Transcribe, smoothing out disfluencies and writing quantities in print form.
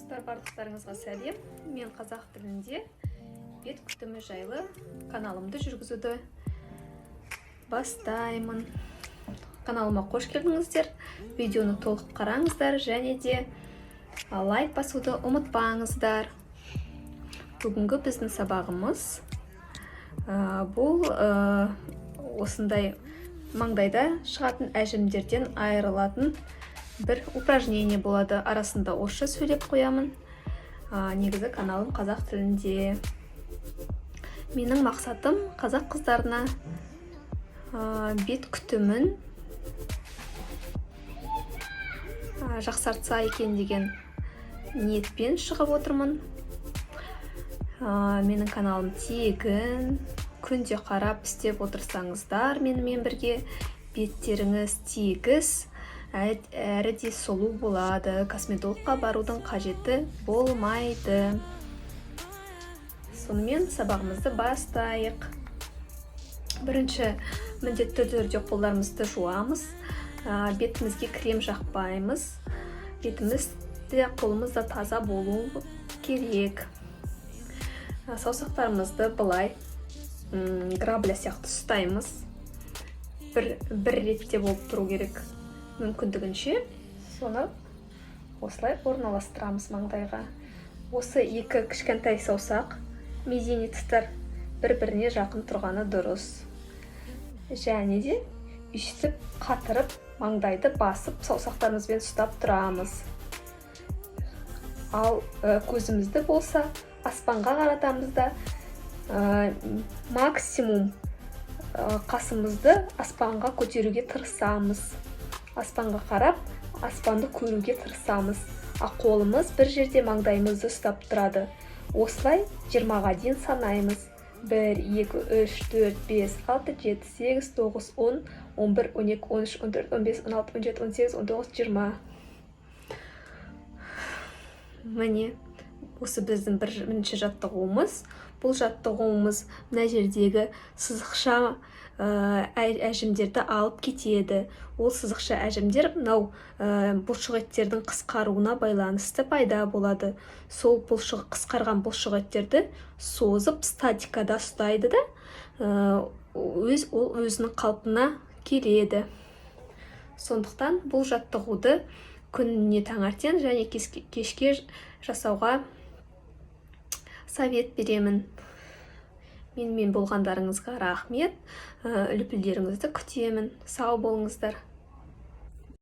достар, барлықтарыңызға сәлем. Мен қазақ тілінде бет күтімі жайлы каналымды жүргізуді бастаймын. Каналыма қош келдіңіздер. Видеоны толық қараңыздар және де лайк басуды ұмытпаңыздар. Бүгінгі біздің сабағымыз бұл осындай маңдайда шығатын әжімдерден айырылатын бір упражнение болады. Арасында орысша сөйлеп қоямын. Негізі каналым қазақ тілінде. Менің мақсатым қазақ қыздарына бет күтімін жақсартса екен деген ниетпен шығып отырмын. Менің каналым тегін, күнде қарап істеп отырсаңыздар менімен бірге беттеріңіз тегіс, әрі де сұлу болады. Косметологқа барудың қажеті болмайды. Сонымен сабағымызды бастайық. Бірінші міндетті түрде қолдарымызды жуамыз. Бетімізге крем жақпаймыз. Бетімізде қолымызда таза болу керек. Саусақтарымызды былай грабля сияқты ұстаймыз. Бір ретте болып тұру керек. Мүмкіндігінше соны осылай орналастырамыз маңдайға. Осы екі кішкентай саусақ мизинецтер бір-біріне жақын тұрғаны дұрыс. Және де үстіп қатырып маңдайды басып саусақтарымызбен ұстап тұрамыз. Ал көзімізді болса аспанға қаратамыз да максимум қасымызды аспанға көтеруге тырысамыз. Аспанға қарап, аспанды көруге тырысамыз. Қолымыз бір жерде маңдайымызды ұстап тұрады. Осылай 20-ға дейін санаймыз. 1, 2, 3, 4, 5, 6, 7, 8, 9, 10, 11, 12, 13, 14, 15, 16, 17, 18, 19, 20. Міне, осы біздің бірінші жаттығуымыз. Бұл жаттығуымыз мына жердегі сызықша әжімдерді алып кетеді. Ол сызықша әжімдер мынау бұлшық еттердің қысқаруына байланысты пайда болады. Сол қысқарған бұлшық еттерді созып статикада ұстайды да, ол өзінің қалпына келеді. Сондықтан бұл жаттығуды күніне таңертең және кешке жасауға совет беремін. Менімен болғандарыңызға рахмет. Үлпілдеріңізді күтемін. Сау болыңыздар.